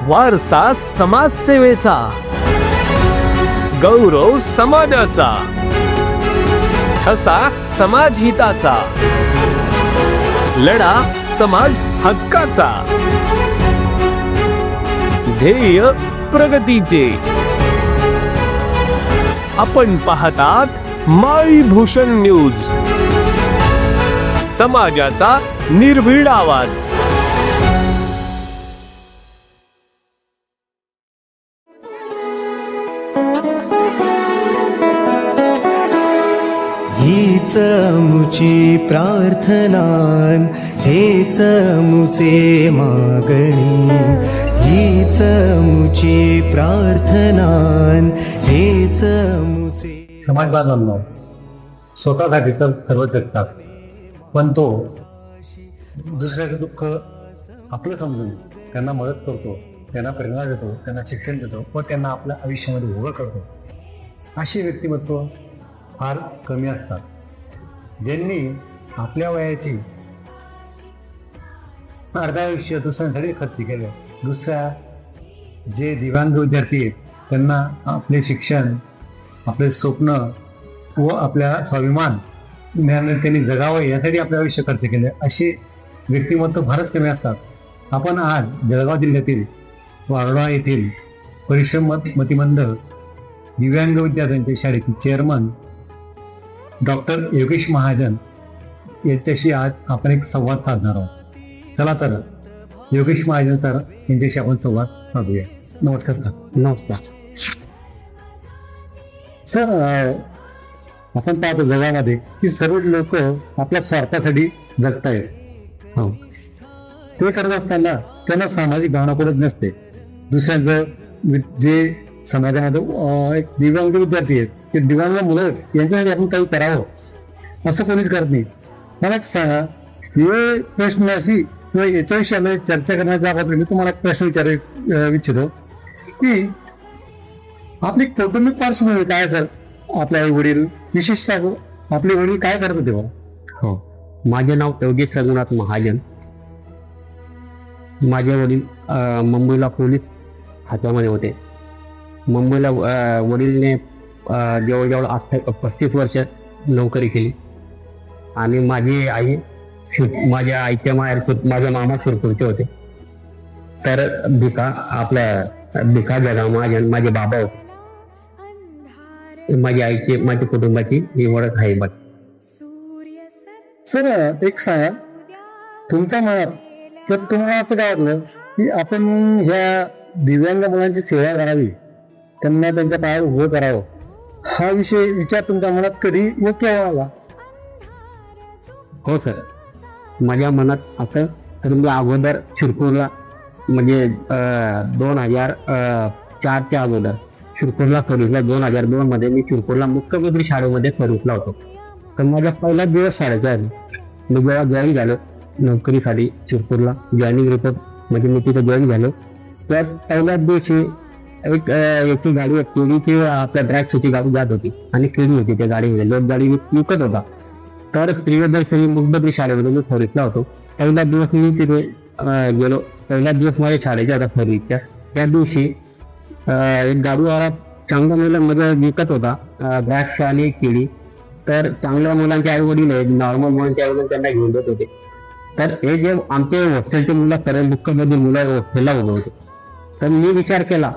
वारसा समाजसेवेचा, गौरव समाजाचा, ठसा समाजहिताचा, लढा समाज हक्काचा, ध्येय प्रगतीचे. आपण पाहतात माई भूषण न्यूज, समाजाचा निर्भीड आवाज. हीच मुची प्रार्थनान, हेच मुचे मागणी. हीच मुची प्रार्थनान, हेच मुचे. समाज बांधवांनो, स्वतःसाठी तर सर्व जगतात, पण तो दुसऱ्याचं दुःख आपलं समजून त्यांना मदत करतो, त्यांना प्रेरणा देतो, त्यांना शिक्षण देतो व त्यांना आपल्या आयुष्यामध्ये उभं करतो. अशी व्यक्तिमत्व फार कमी असतात, ज्यांनी आपल्या वयाची अर्धा आयुष्य दुसऱ्यांसाठी खर्च केले. दुसऱ्या जे दिव्यांग विद्यार्थी आहेत त्यांना आपले शिक्षण, आपले स्वप्न व आपल्या स्वाभिमान त्यांनी जगावं यासाठी आपलं आयुष्य खर्च केले. असे व्यक्तिमत्व फारच कमी असतात. आपण आज जळगाव जिल्ह्यातील वारडा येथील परिश्रम मतिमंद दिव्यांग विद्यार्थ्यांच्या शाळेचे चेअरमन डॉक्टर योगेश महाजन यांच्याशी आज आपण एक संवाद साधणार आहोत. चला तर योगेश महाजन सर यांच्याशी आपण संवाद साधूया. नमस्कार सर. नमस्कार सर, आपण पाहतो जगामध्ये की सर्व लोक आपल्या स्वार्थासाठी जगतायत. हो, ते करत असताना त्यांना सामाजिक भावना करत नसते. दुसऱ्यांचं जे समाजामध्ये एक दिव्यांग विद्यार्थी आहेत, ते दिव्यांग मुलं यांच्यासाठी आपण काही करावं असं कोणीच करत नाही. मला एक सांगा, हे प्रश्नाशी किंवा याच्याविषयी आम्ही चर्चा करण्याचा अगोदर मी तुम्हाला एक प्रश्न विचारू इच्छितो की आपली कौटुंबिक पार्श्वभूमी काय सर? आपले आई वडील, विशेषतः आपले वडील काय करत होते? हो, माझे नाव योगेश रघुनाथ महाजन. माझे वडील मुंबईला पोलीस खात्यामध्ये होते. मुंबईला वडीलने जवळजवळ 35 वर्ष नोकरी केली. आणि माझी आई माझ्या आईच्या माहेर माझ्या मामा शिरपूरचे होते. तर भिका जगा महाजन माझे बाबा होते. माझ्या आईची, माझ्या कुटुंबाची ही ओळख आहे. बघ सर, एक सांगा, तुमच्या मनात तर तुम्हाला असं काय वाटलं की आपण ह्या दिव्यांग मुलांची सेवा करावी, त्यांना त्यांच्या पायावर उभं करावं, हा विचार तुमच्या मनात कधी व केव्हा आला? हो सर, माझ्या मनात असं तर मी अगोदर शिरपूरला म्हणजे 2004च्या अगोदर शिरपूरला सर्व्हिसला 2002 मध्ये मी शिरपूरला मुख्यमंत्री शाळेमध्ये सर्व्हिसला होतो. तर माझा पहिला दिवस शाळेचा आहे. मी जेव्हा जॉईन झालो नोकरीसाठी शिरपूरला, जॉईनिंग रिपोर्ट म्हणजे मी तिथे जॉईन झालो, तर पहिल्याच दिवशी एक गाडी केली ती आपल्या ड्रॅग सिटी गाडी जात होती आणि केली होती त्या गाडीमध्ये. लोक गाडी विकत होता. तर प्रियदर्शनी मुख्यमंत्री शाळेमध्ये मी सर्व्हिसला होतो. पहिला दिवस मी तिथे गेलो. पहिला दिवस माझ्या शाळेच्या आता सर्व्हिसच्या. त्या दिवशी एक गाडीवाला चांगल्या मुलांमध्ये विकत होता द्राक्ष आणि केळी. तर चांगल्या मुलांचे आई वडील आहेत, नॉर्मल मुलांचे आई वडील त्यांना घेऊन जात होते. तर हे जे आमचे हॉस्टेलचे मुलं सर्व मुख्यमंत्री मुलं हॉस्टेलला उभे होते. तर मी विचार केला,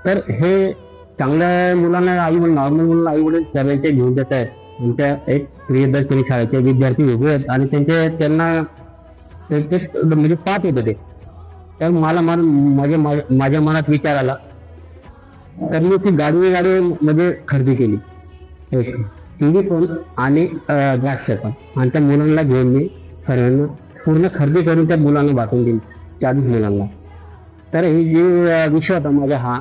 तर हे चांगल्या मुलांना आई वडील, नॉर्मल मुलांना आई वडील सर्वांचे घेऊन जात आहेत. त्यांच्या एक प्रियदर्शनी शाळेचे विद्यार्थी उभे आहेत आणि त्यांना म्हणजे पाहत होते ते. तर मला माझ्या मनात विचार आला. तर मी ती गाडी मध्ये खरेदी केली, एक केळी पण आणि द्राक्ष पण. आणि त्या मुलांना घेऊन मी सर्वांना पूर्ण खरेदी करून त्या मुलांना वाटून दिली, 40 मुलांना. तर हे जे विषय होता माझा हा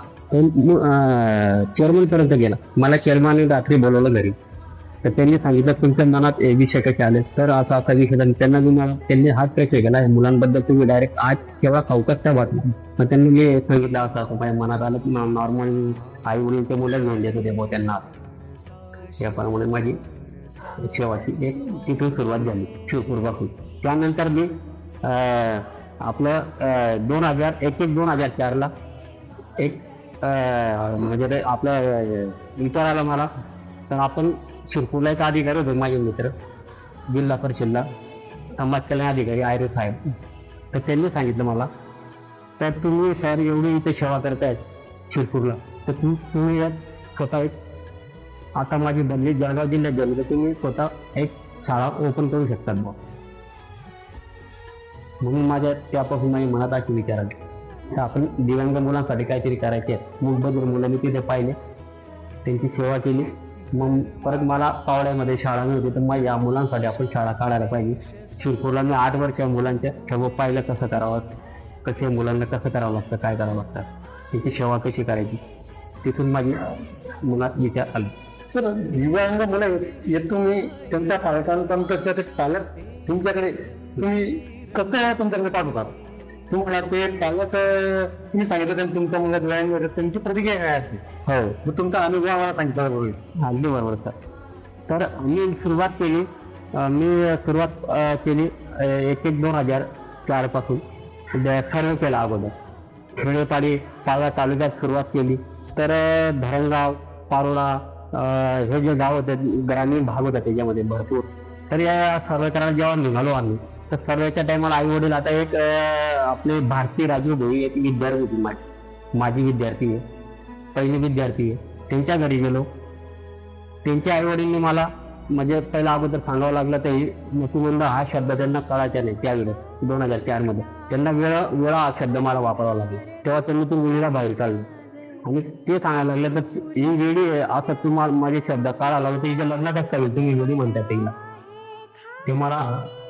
चेअरमनपर्यंत गेला. मला चेअरमनने रात्री बोलवलं घरी. तर त्यांनी सांगितलं तुमच्या मनात हे विषय कसे आले? तर असा विषय त्यांनी हाच प्रश्न केला, मुलांबद्दल तुम्ही डायरेक्ट आज केव्हा खाऊकच त्या वाटलं? मग त्यांनी मी सांगितलं असं माझ्या मनात आलं की नॉर्मल आई वडीलचे मुलं घेऊन देत होते भाऊ त्यांना. याप्रमाणे माझी सेवाची एक तिथून सुरुवात झाली शिवपूरपासून. त्यानंतर मी आपलं 2004ला एक म्हणजे ते आपलं विचार आला मला, तर आपण शिरपूरला एक अधिकारी होते माझे मित्र, जिल्हा परिषदला समाज कल्याण अधिकारी आयरे साहेब. तर त्यांनी सांगितलं मला, तर तुम्ही सर एवढी इथे सेवा करतायत शिरपूरला, तर तुम्ही यात स्वतः एक, आता माझी बदली जळगाव जिल्ह्यात झाली, तर तुम्ही स्वतः एक शाळा ओपन करू शकतात बा. म्हणून माझ्या त्यापासून माझ्या मनात अशी विचार आले, तर आपण दिव्यांग मुलांसाठी काहीतरी करायचे आहे. मूलबद्ध मुलांनी तिथे पाहिले, त्यांची सेवा केली. मग परत मला पावड्यामध्ये शाळा नव्हती, तर मग या मुलांसाठी आपण शाळा काढायला पाहिजे. शिरपूरला मी 8 वर्षाच्या मुलांच्या सर्व पाहिलं कसं करावं, कसे मुलांना कसं करावं लागतं, काय करावं लागतं, त्यांची सेवा कशी करायची. तिथून माझी मुलात विचार आला. सर, दिव्यांग मुलं येत तुम्ही त्यांच्या पालकांपर्यंत ते पालक तुमच्याकडे तुम्ही कसं तुमच्याकडे पाठवतात? तुम्हाला ते पालक तुम्ही सांगितलं त्यांनी तुमच्या मुलात दिव्यांग आहे, त्यांची प्रतिक्रिया काय असते? हो, मग तुमचा अनुभव आम्हाला सांगितला बरोबर. अगदी बरोबर सर. तर मी सुरुवात केली, केली 1/1/2004 पासून सर्व केला. अगोदर खेडेपाडी पाळा तालुक्यात सुरुवात केली. तर धरणगाव, पारोळा हे जे गाव होते, ग्रामीण भाग होता त्याच्यामध्ये भरपूर. तर या सर्वे करायला जेव्हा निघालो आम्ही, तर सर्वेच्या टायमाला आई वडील, आता एक आपले भारती राजू भाई एक विद्यार्थी होती, माझी विद्यार्थी आहे, पहिली विद्यार्थी आहे, त्यांच्या घरी गेलो. त्यांच्या आई वडीलने मला म्हणजे पहिला अगोदर सांगावं लागलं, ते मतिमंद हा शब्द त्यांना कळायचा नाही त्यावेळेस 2004 मध्ये. त्यांना वेळा हा शब्द मला वापरावा लागला. तेव्हा त्यांनी ती मुलीला बाहेर काढलं आणि ते सांगायला लागले, तर ही वेळी असं तुम्हाला माझे शब्द काढायला लागले, तर हिच्या लग्नातच करेल, तुम्ही वेळी म्हणतात तिला. ते मला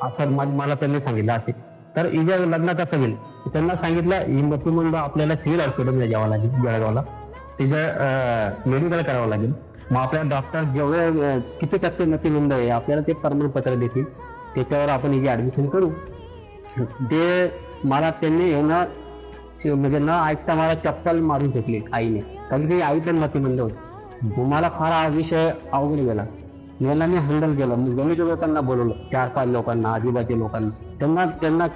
असं मला त्यांनी सांगितलं असे. तर हिच्या लग्नात असं गेलं, त्यांना सांगितलं ही मतिमंद आपल्याला सिव्हिल हॉस्पिटलमध्ये जावं लागेल, जळगावला तिचं मेडिकल करावं लागेल. मग आपल्याला डॉक्टर जेवढे किती टक्के मतिमंद आहे आपल्याला ते प्रमाणपत्र देतील, त्याच्यावर आपण हिची ऍडमिशन करू. ते मला त्यांनी म्हणजे न ऐकता मला चप्पल मारून फेकली आईने, कारण की आई पण मतिमंद होती. मला फार हा विषय अवघड गेला. याला मी हँडल केलं. मी गणित लोकांना बोलवलं, 4-5 लोकांना, आजूबाजूच्या लोकांना, त्यांना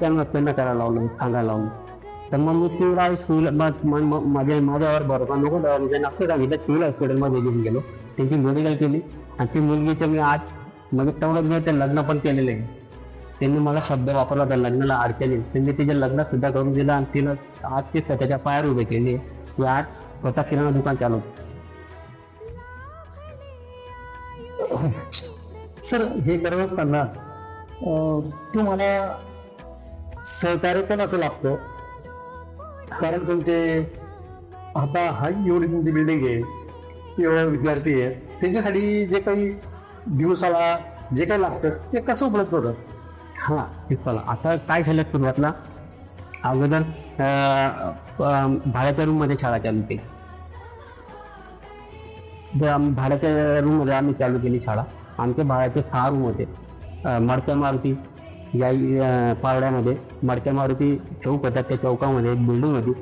करायला लावलं, सांगायला लावलं. तर मग मी माझ्यावर बरोबर नको त्यांना असं सांगितलं, सिव्हिल हॉस्पिटलमध्ये घेऊन गेलो, त्यांची मेडिकल केली. आणि ती मुलगीचं मी आज म्हणजे तेवढं मी ते लग्न पण केलेलं आहे. त्यांनी मला शब्द वापरला होता लग्नाला अडचणी, त्यांनी तिचे लग्न सुद्धा करून दिलं आणि तिला आज ते स्वतःच्या पायावर उभे केले. ती आज स्वतः किराणा दुकान चालवतो. सर, हे करत असताना तुम्हाला सहकार्य कोणाचं लागतं? कारण तुमचे आता हा एवढी तुमची बिल्डिंग आहे, एवढे विद्यार्थी आहेत, त्यांच्यासाठी जे काही दिवसाला जे काही लागतं ते कसं उपलब्ध होतं? हां, ते चला आता काय झालं, सुरुवातला अगोदर भाड्याच्या रूममध्ये शाळा चालू केली. भाड्याच्या रूममध्ये आम्ही चालू केली शाळा. आमच्या भाड्याचे 6 रूम होते. मडक्या मारुती या पारड्यामध्ये मडक्या मारुती चौक होता, त्या चौकामध्ये एक बिल्डिंग होती,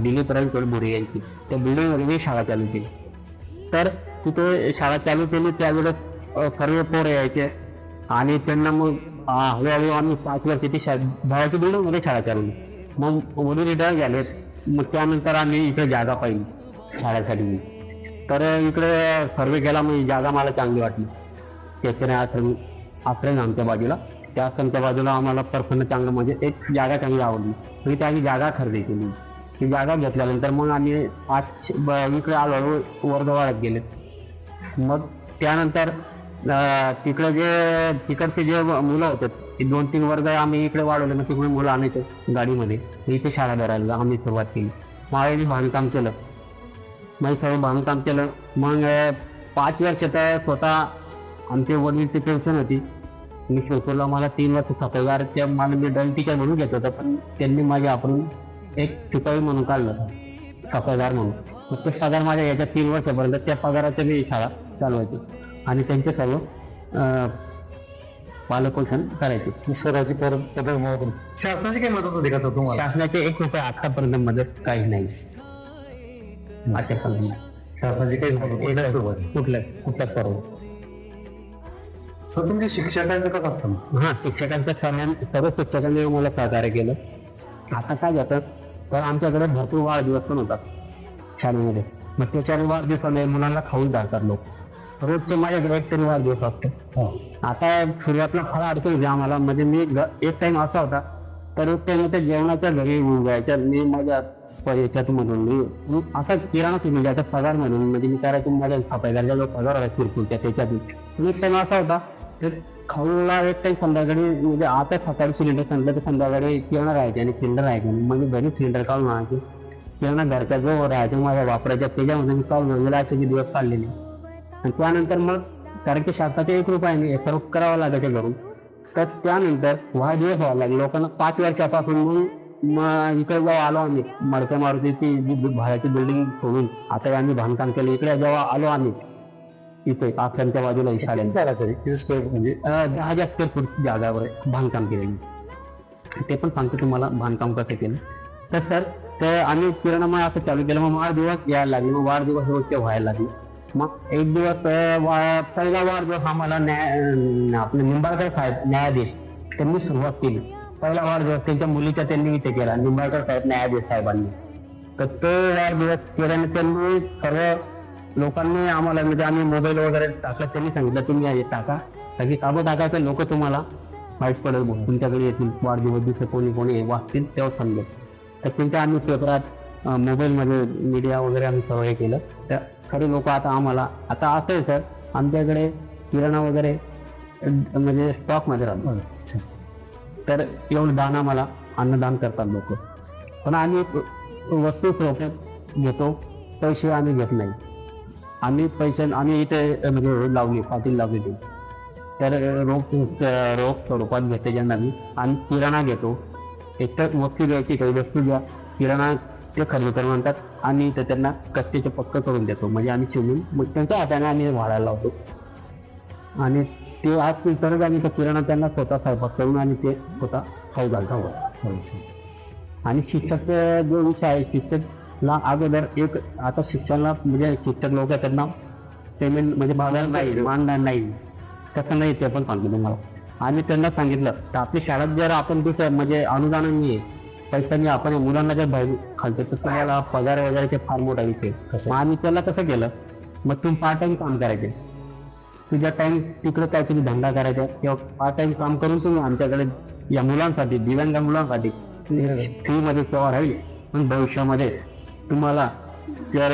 दिलीप राजकोड भुरे यांची. त्या बिल्डिंगमध्ये मी शाळा चालू केली. तर तिथे शाळा चालू केली त्यावेळेस सर्व पोरं यायचे आणि त्यांना मग हळूहळू आम्ही 5 वर्ष ती भाड्याच्या बिल्डिंगमध्ये शाळा चालवली. मग वडील रिटायर झालेत. मग त्यानंतर आम्ही इकडे जागा पाहिली शाळेसाठी. तर इकडे सर्वे केला, मग जागा मला चांगली वाटली. त्याच्याने आश्रम आमच्या बाजूला, त्या आश्रमच्या बाजूला आम्हाला प्रसन्न चांगलं म्हणजे एक जागा चांगली आवडली. मी त्याची जागा खरेदी केली. ती जागा घेतल्यानंतर मग आम्ही इकडे आलो, वर्धवाड्यात गेले. मग त्यानंतर तिकडचे जे मुलं होते ते 2-3 वर्ग आम्ही इकडे वाढवले. मग तिकडे मुलं आणायचे गाडीमध्ये, इथे शाळा धरायला आम्ही सुरुवात केली. माळेने बांधकाम केलं, मग सगळं बांधकाम केलं. मग 5 वर्ष तर स्वतः आमचे वडीलची पेन्शन होती. मी शिरपूरला मला 3 वर्ष सफाईगार, त्या मला मी ड्रॉइंग टीचर म्हणून घेत होतं, पण त्यांनी माझ्या आपण एक शिपाई म्हणून काढलं, सफाईगार म्हणून. मग ते पगार माझ्या याच्या 3 वर्षापर्यंत त्या पगाराच्या मी शाळा चालवायची आणि त्यांचे सर्व पालकपोषण करायचे. स्वराची पदर शासनाची काही मदत होती का सर तुम्हाला? शासनाचे 1 रुपये आतापर्यंत मदत काही नाही. आतापर्यंत शासनाची काही मदत कुठल्या सर्व. सर, तुमच्या शिक्षकांचं कसं असतं? हां, शिक्षकांचं सर्व शिक्षकांनी मला सहकार्य केलं. आता काय जातं, तर आमच्याकडे भरपूर वाढदिवस पण होतात शाळेमध्ये. मग त्याच्या वाढदिवसामध्ये मुलांना खाऊन जातात लोक. रोजचे माझ्याकडे एक तरी वाढदिवस असतो. आता सुरुवातीला फार अडचण होती आम्हाला. म्हणजे मी एक टाइम असा होता तर एक टाइम त्या जेवणाच्या घरी जायच्या. मी माझ्या याच्यातून मी असा किराणा तुम्ही ज्याचा पगार म्हणून म्हणजे मी करायचो माझ्या छापायला जो पगार आहे किरकोळच्या त्याच्यातून एक टाइम असा होता तर खाऊला एक टाइम संध्याकाळी म्हणजे आता सकाळी सिलेंडर संपलं तर संध्याकाळी किराणा राहायचे आणि सिलेंडर राहायचे. म्हणजे घरी सिलेंडर काढून आणायचे. किराणा घरचा जो राहायचा माझ्या वापरायच्या त्याच्यामध्ये मी काढून गेला असे दिवस काढलेले. आणि त्यानंतर मग कारण की शासनाचे 1 रुपयाने हे सर्व करावं लागायचं घरून. तर त्यानंतर वाढदिवस व्हायला लागले लोकांना. 5 वर्षापासून मग इकडे जेव्हा आलो आम्ही मडक्या मारुतीची जी भाड्याची बिल्डिंग सोडून आता आम्ही बांधकाम केलं इकडे जेव्हा आलो आम्ही इथे आख्यांच्या बाजूला म्हणजे 10,000 स्क्वेअर फूट जागावर बांधकाम केलेली. ते पण सांगतो तुम्हाला बांधकाम कसं केलं. तर सर ते आम्ही किराणा असं चालू केलं. मग वाढदिवस यायला लागले. मग वाढदिवस रोजचे व्हायला लागले. मग एक दिवस पहिला वाढदिवस आम्हाला आपले निंबाळकर साहेब न्यायाधीश त्यांनी सुरुवात केली. पहिला वाढदिवस त्यांच्या मुलीच्या त्यांनी इथे केला निंबाळकर साहेब न्यायाधीश साहेबांनी. तर तो वाढदिवस केल्याने त्यांनी सर्व लोकांनी आम्हाला म्हणजे आम्ही मोबाईल वगैरे टाकला. त्यांनी सांगितलं तुम्ही हे टाका कारण काबं टाकायचं लोक तुम्हाला माहीत पडेल तुमच्याकडे येतील वाढदिवस दिवशी कोणी वाचतील तेव्हा समजेल. तर त्यांच्या आम्ही पेपरात मोबाईलमध्ये मीडिया वगैरे आम्ही सर्व हे केलं. तर खरे लोक आता आम्हाला आता असं आहे सर आमच्याकडे किराणा वगैरे म्हणजे स्टॉकमध्ये राहतो. तर एवढं दान आम्हाला अन्नदान करतात लोक. पण आम्ही वस्तू स्वरूपात घेतो पैसे आम्ही घेत नाही. आम्ही पैसे आम्ही इथे म्हणजे लावली पाटील लावली ते तर रोख स्वरूपात घेते ज्यांना आम्ही किराणा घेतो. एक तर वस्तू घ्यायची काही वस्तू घ्या किराणा ते खरेदी म्हणतात आणि ते त्यांना कच्चेचे पक्क करून देतो. म्हणजे आम्ही शिवून मग त्यांच्या हाताने आम्ही वाढायला लावतो आणि ते आज तरच आम्ही तो किराणा त्यांना स्वतः स्वयंपाक करून आणि ते स्वतः खाऊ घालतो. आणि शिक्षक जो विषय आहे शिक्षकला अगोदर एक आता शिक्षणाला म्हणजे शिक्षक लोक त्यांना पेमेंट म्हणजे भागायला नाही मानणार नाही तसं नाही. ते पण सांगतो तुम्हाला. आम्ही त्यांना सांगितलं तर आपली शाळेत जर आपण दुसरं म्हणजे अनुदानाने पैशांनी आपण मुलांना जर बाहेर खालतो तर तुम्हाला पगार वगैरे ते फार मोठा विषय. मग आम्ही त्याला कसं केलं मग तुम्ही पार्ट टाइम काम करायचे. तुझ्या टाइम तिकडे काहीतरी धंदा करायचा किंवा पार्ट टाइम काम करून तुम्ही आमच्याकडे या मुलांसाठी दिव्यांग मुलांसाठी फ्रीमध्ये सेवा राहील. पण भविष्यामध्ये तुम्हाला जर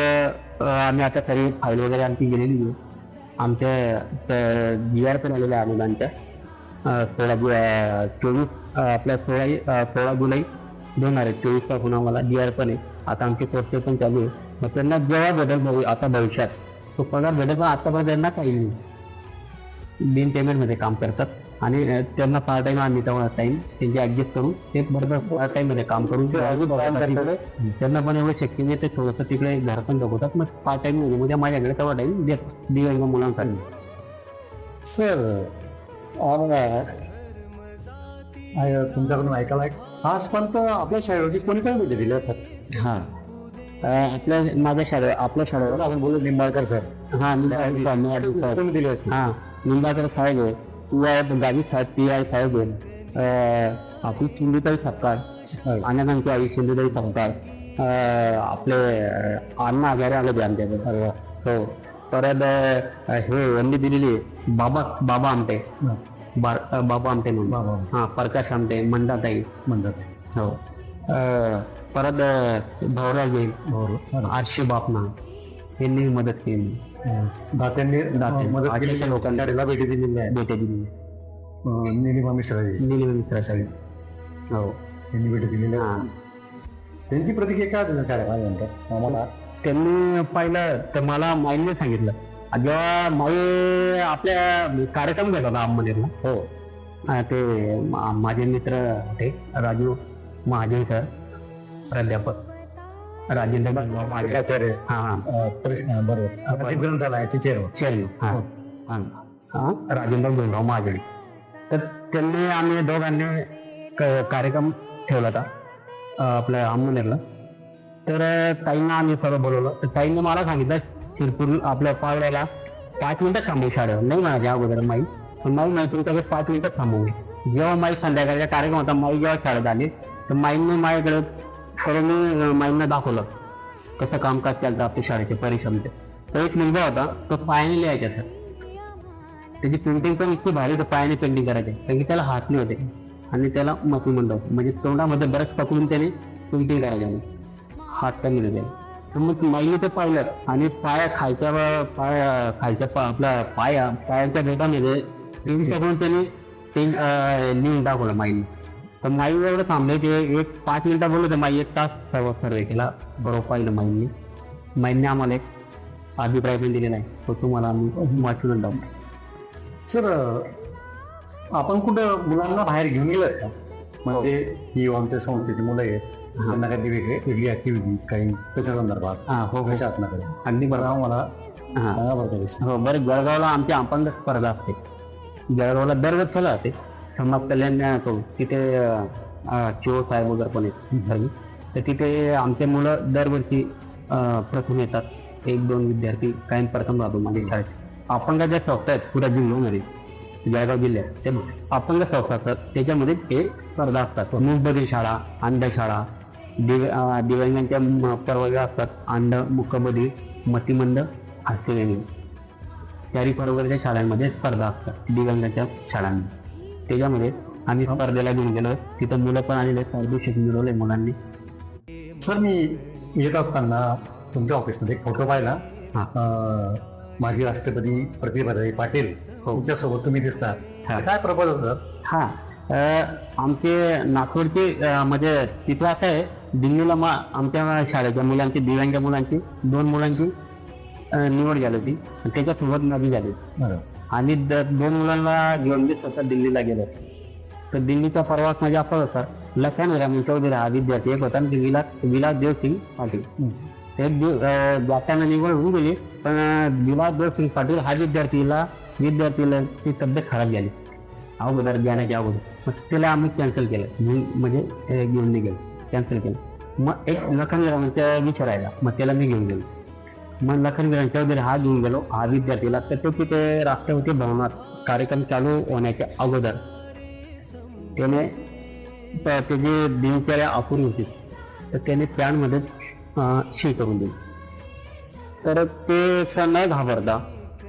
आम्ही आता सर्व फाईल वगैरे आमची गेलेली आहे. आमच्या GR पण आलेल्या आहे मुलांच्या 16 जुलै 2024 पासून आम्हाला GR पण आहे. आता आमचे कोर्स पण चालू आहे. मग त्यांना जेव्हा भेटेल आता भविष्यात तो पगार भेटेल पण आतापर्यंत त्यांना काही नाही. बिन पेमेंटमध्ये काम करतात आणि त्यांना पार्ट टाइम आम्ही तेव्हा टाइम त्यांचे ऍडजस्ट करून ते बरोबर पार्ट टाइम मध्ये काम करून त्यांना पण एवढं शक्य नाही. ते थोडंसं तिकडे घर पण दाखवतात. मग पार्ट टाइम मध्ये उद्या माझ्याकडे तेव्हा टाइम देत दिव्यांग मुलांसाठी. सर तुमच्याकडून ऐकायला आजपर्यंत आपल्या शाळेवरती कोणी काय भेटी दिल्या सर? हां माझ्या शाळेवर आपल्या शाळेवर आपण बोलू निंबाळकर सर. हां निंबाळकर दिले असते. हां निंबाळकर साहेब आहे गावी साहेब PI साहेब आहे. आपली सिंधुताई सपकाळ अनेकांची आई सिंधुताई सपकाळ आपले अण्णा वगैरे आले ते आमच्याकडे सर्व. हो परत हे यांनी दिलेली बाबा आमटे बाबा आमटे म्हणून हां प्रकाश आमटे मंदाताई म्हणतात. हो परत भवराज आरशी बापना यांनी मदत केली. दात्यांनी मदत केली. लोकांना भेटी दिलेली आहे. निलिमा मिश्रा साहेब हो यांनी भेटी दिलेली. त्यांची प्रतिक्रिया काय दिली शाळेत आम्हाला? त्यांनी पाहिलं तर मला माईने सांगितलं जेव्हा माई आपल्या कार्यक्रम घेत होता अंमनेरला. हो ते माझे मित्र होते राजू महाजन सर प्राध्यापक राजेंद्र आचार्य. बरोबर ग्रंथालयाचे चेअरमन. राजेंद्र गोंडराव महाजन. तर त्यांनी आम्ही दोघांनी कार्यक्रम ठेवला होता आपल्या अंमनेरला. तर ताईंना आम्ही सर्व बोलवलं. तर ताईंनी मला सांगितलं शिरपूर आपल्या पावड्याला 5 मिनिटं थांबू शाळेवर. नाही माझ्या अगोदर माई पण माई नाही तुमच्याकडे 5 मिनिटं थांबवू. जेव्हा माई संध्याकाळचा कार्यक्रम होता माई जेव्हा शाळेत आली तर माईंनी माझ्याकडे तर मी माईंना दाखवलं कसं कामकाज चालतं आपल्या शाळेच्या परीक्षामध्ये. तर एक मुलगा होता, तो पायाने लिहायचा सर. त्याची पेंटिंग पण इतकी भारी, तर पायाने पेंटिंग करायचे कारण की त्याला हात नाही होते आणि त्याला मतीमंद होतं, म्हणजे तोंडामध्ये बरंच पकडून त्याने पेंटिंग करायचे, हात कमी होते. तर मग माईने ते पाहिलं आणि खालच्या आपल्या पायाच्या बोटामध्ये करून त्याने ते लिहून दाखवलं माईने. तर माई एवढं थांबले ते एक 5 मिनिटं बोलत माई 1 तास सर्वे केला. बरोबर पाहिलं माईने आम्हाला एक अभिप्राय पण दिलेला आहे, तो तुम्हाला आम्ही वाचून टाकू. सर आपण कुठं मुलांना बाहेर घेऊन गेलं का? म्हणजे ही आमच्या संस्थेची मुलं आहेत, त्यांना काही वेगळी ऍक्टिव्हिटीज काही त्याच्या संदर्भात हो कशा आपल्याकडे अगदी बरोबर. मला हा बरं हो बरं. जळगावला आमची अपंग स्पर्धा असते. जळगावला दरवर्षीला असते. समाज कल्याण तिथे चिओ साहेब वगैरे पण आहेत. तर तिथे आमचे मुलं दरवर्षी प्रथम येतात. 1-2 विद्यार्थी कायम प्रथम राहतो माझ्या शाळेत. अपंग ज्या संस्था आहेत पुऱ्या जिल्ह्यामध्ये, जळगाव जिल्ह्यात ते अपंग संस्था असतात, त्याच्यामध्ये हे स्पर्धा असतात. मूकबधिर शाळा, अंध शाळा, दिव्यांगांच्या परवानग्या असतात. अंध, मूकबधिर, मतिमंद, हास्यवेणी, चारी परवानग्याच्या शाळांमध्ये स्पर्धा असतात दिव्यांगाच्या शाळांमध्ये. त्याच्यामध्ये आम्ही स्पर्धेला घेऊन गेलो. तिथं मुलं पण आलेले, पारितोषिक मिळवले मुलांनी. सर मी येत असताना तुमच्या ऑफिसमध्ये एक फोटो पाहिला. माजी राष्ट्रपती प्रतिभाताई पाटील तुमच्यासोबत तुम्ही दिसतात. काय प्रपोज होतात? आमचे नागपूरचे म्हणजे तिथं असं आहे, दिल्लीला आमच्या शाळेच्या मुलांची, दिव्यांग मुलांची 2 मुलांची निवड झाली होती. त्याच्यासोबत माझी झाली आणि 2 मुलांना घेऊन मी स्वतः दिल्लीला गेलो. तर दिल्लीचा प्रवास माझ्या असा होता, लखन चौधरी हा विद्यार्थी एक होता, विलास देवसिंग पाटील. एक जाताना निवड होऊन गेली, पण विलास देवसिंग पाटील हा विद्यार्थीला ती तब्येत खराब झाली अगोदर जाण्याच्या अगोदर. मग त्याला आम्ही कॅन्सल केलं, म्हणजे घेऊन नाही गेलो, कॅन्सल केलं. मग एक लखनवीरांच्या विचारायला, मग त्याला मी घेऊन गेलो. मग लखनवीरांच्या वगैरे हा घेऊन गेलो हा विद्यार्थीला. तर तो तिथे राष्ट्रपती भवनात कार्यक्रम चालू होण्याच्या अगोदर त्याने त्याची दिनचर्या अपुरी होती, तर त्याने पॅनमध्ये शी करून दिली. तर ते न घाबरता,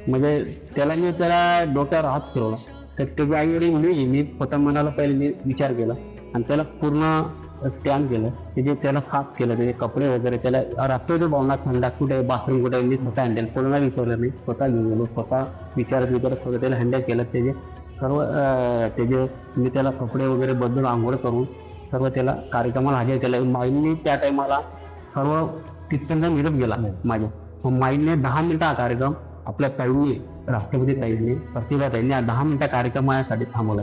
म्हणजे त्याला डोक्यावर हात फिरवला. तर त्याच्या आईवडील मी स्वतः मनाला पहिले मी विचार केला आणि त्याला पूर्ण स्कॅन केलं. त्याला साफ केलं, त्याचे कपडे वगैरे, त्याला राष्ट्रपती भवनात थंडा कुठे, बाथरूम कुठे, मी स्वतः हँडल, कोणाला विचारलं नाही, स्वतः घेऊन गेलो, स्वतः विचारत सगळं त्याला हँडल केलं. मी त्याला कपडे वगैरे बदलून आंघोळ करून सर्व त्याला कार्यक्रमाला हजर केलं. माईंनी त्या टायमाला सर्व तिथपर्यंत निरोप गेला माझ्या. माईंनी 10 मिनिटं हा कार्यक्रम आपल्या ताईंनी, राष्ट्रपती ताईंनी, प्रतिभाताईंनी 10 मिनिटं कार्यक्रमासाठी थांबवला.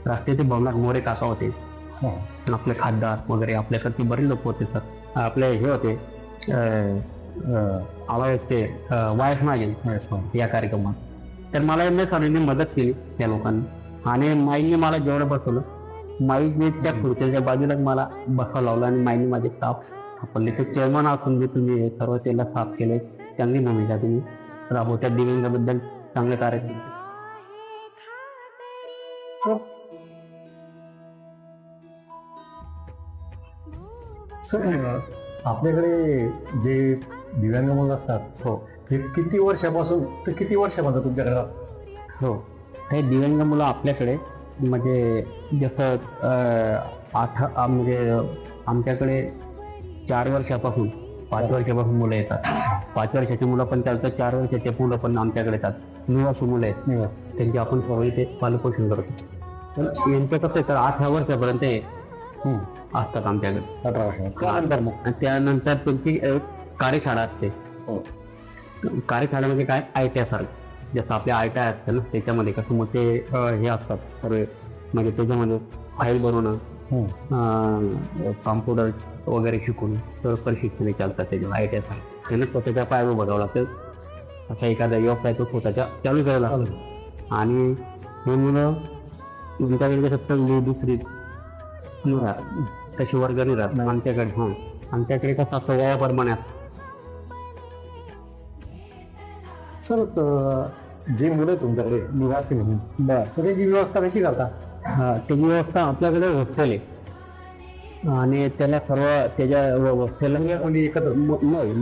राष्ट्रपती भवनात मोरे काका होते, आपले खासदार वगैरे, आपल्याकडचे बरेच लोक होते सर. आपले हे होते आवाजचे वायस मागेल या कार्यक्रमात. तर मला एम एस सरांनी मदत केली त्या लोकांनी आणि माईंनी मला जेवढं बसवलं. माईने त्या खुर्च्याच्या बाजूलाच मला बसावं लावलं आणि माईने माझे साफ सापडले. ते चेअरमन असून जे तुम्ही सर्व त्याला साफ केले, चांगली भूमिका तुम्ही राबवत्या, दिव्यांगाबद्दल चांगले कार्य केले. सर आपल्याकडे जे दिव्यांग मुलं असतात, हो, ते किती वर्षापासून तुमच्याकडे राहतात? हो, हे दिव्यांग मुलं आपल्याकडे म्हणजे जसं म्हणजे आमच्याकडे 4 वर्षापासून 5 वर्षापासून मुलं येतात. 5 वर्षाची मुलं पण चालतात, 4 वर्षाचे मुलं पण आमच्याकडे येतात. निवासी मुलं आहेत, त्यांची आपण सर्व इथे पालनपोषण करतो. पण यांचं कसं आहे तर 18 वर्षापर्यंत असतात आमच्याकडे. 18 वर्ष. त्यानंतर त्यांची कार्यशाळा असते. कार्यशाळेमध्ये काय ITI सारखं, जसं आपल्या ITI असतं ना, त्याच्यामध्ये कसं मग ते हे असतात सर्व, म्हणजे त्याच्यामध्ये फाईल बनवणं, कॉम्प्युटर वगैरे शिकून सर्व प्रशिक्षण चालतात त्याच्यावर. ITI सारखं त्याने स्वतःच्या पायावर बघावं लागतं. असा एखादा व्यवसाय तो स्वतःच्या चालू करायला लागतो. आणि हे मुलं तुमच्याकडे कसं दुसरी तशी वर्गणी राहत आमच्याकडे. आमच्याकडे कसं असतं वयाप्रमाणे. सर जे मुलं तुमच्याकडे निवासी म्हणून, तर त्याची व्यवस्था कशी करता? त्याची व्यवस्था आपल्याकडे हॉस्टेल आहे. आणि त्याला सर्व त्याच्या हॉस्टेलला म्हणजे एकत्र नाही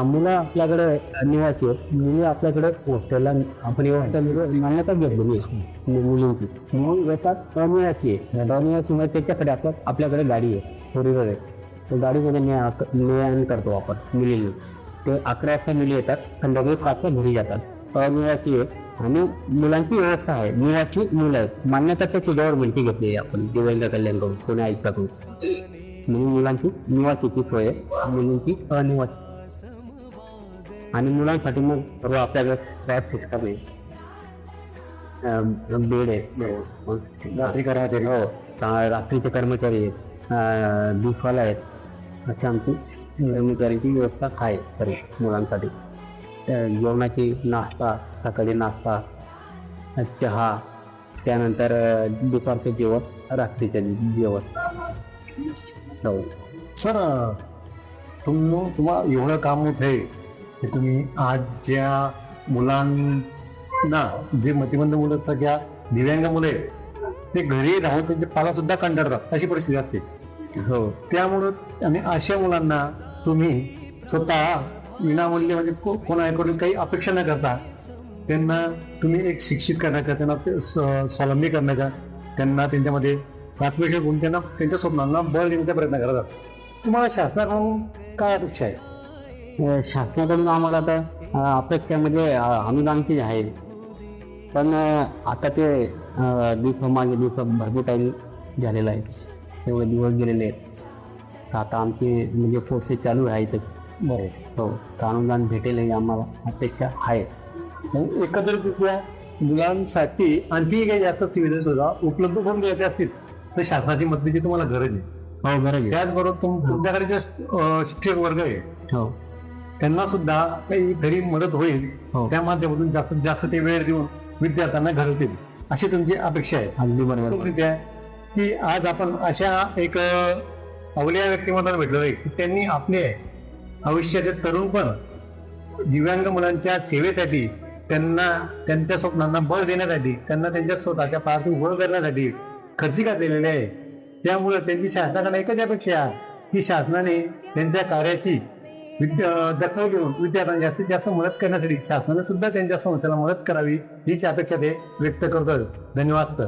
मुलं आपल्याकडे निवासी आहेत. मुलं आपल्याकडे हॉस्टेलला आपण हॉस्टेल मान्यता घेतलेली आहे मुलींची. मग येतात अनिवासी आहे. अनिवासी म्हणजे त्याच्याकडे आपल्याकडे गाडी आहे, फोर व्हीलर आहे. तर गाडीमध्ये ने करतो आपण मुलींनी. ते 11 वाजता मुली येतात, संध्याकाळी 5 वाजता घरी जातात. अनिवासी आहे आणि मुलांची व्यवस्था आहे. निवासी मुलं आहेत, मान्यता त्याची गव्हर्नमेंटची घेतली आहे आपण दिव्यांग कल्याणकडून, कोणी आयुक्ताकडून. म्हणून मुलांची निवासीची सोय आहे, मुलींची अनिवासी. आणि मुलांसाठी मग सर्व आपल्याकडे स्क्रॅप सिस्टम आहे, बेड आहे, रात्री करायचे हो, रात्रीचे कर्मचारी आहेत, दिवसाला आहेत. अशी आमची कर्मचाऱ्यांची व्यवस्था आहे सर्व मुलांसाठी. जेवणाची नाश्ता, सकाळी नाश्ता, चहा, त्यानंतर दुपारचं जेवण, रात्रीचं जेवण. हो सर, तुम्हाला एवढं काम होत आहे की तुम्ही आज ज्या मुलांना, जे मतिमंद मुलं सगळ्या दिव्यांग मुलं आहेत, ते घरी राहून त्यांचे पाला सुद्धा कंटाळतात अशी परिस्थिती असते. हो त्यामुळं आणि अशा मुलांना तुम्ही स्वतः विनामूल्य म्हणजे कोणाकडून काही अपेक्षा न करता त्यांना तुम्ही एक शिक्षित करण्याचा, त्यांना स्वावलंबी करण्याचा, त्यांना त्यांच्यामध्ये आत्मविश्वास घेऊन त्यांना त्यांच्या स्वप्नांना बळ देण्याचा प्रयत्न करतात. तुम्हाला शासनाकडून काय अपेक्षा आहे? शासनाकडून आम्हाला तर अपेक्षामध्ये अनुदानची आहे. पण आता ते मागे दिवस भरपूर टाईम झालेला आहे, तेवढे दिवस गेलेले आहेत. आता आमचे म्हणजे प्रोसेस चालू आहे. बरोबर. हो, तर अनुदान भेटेल ही आम्हाला अपेक्षा आहे. एकत्रितरित्या मुलांसाठी आणखी काही जास्त सुविधा सुद्धा उपलब्ध करून द्यायच्या असतील तर शासनाची मदतीची तुम्हाला गरज आहे. हो, गरज आहे. त्याचबरोबर तुमच्याकडे जे शिक्षक वर्ग आहे हो त्यांना सुद्धा काही घरी मदत होईल, हो. त्या माध्यमातून जास्तीत जास्त ते वेळ देऊन विद्यार्थ्यांना घडवतील अशी तुमची अपेक्षा आहे. अगदी बरोबर. एकत्रितरित्या की आज आपण अशा एक अवलिया व्यक्तिमत्वाला भेटलो आहे की त्यांनी आपले आयुष्याचे तरुण पण दिव्यांग मुलांच्या सेवेसाठी, त्यांना त्यांच्या स्वप्नांना बळ देण्यासाठी, त्यांना त्यांच्या स्वतःच्या पायातून उभं करण्यासाठी खर्चिका केलेले आहे. त्यामुळे त्यांची शासनाकडे एकच अपेक्षा आहे की शासनाने त्यांच्या कार्याची दखल घेऊन विद्यार्थ्यांना जास्तीत जास्त मदत करण्यासाठी शासनाने सुद्धा त्यांच्या संस्थेला मदत करावी हीच अपेक्षा ते व्यक्त करतात. धन्यवाद सर.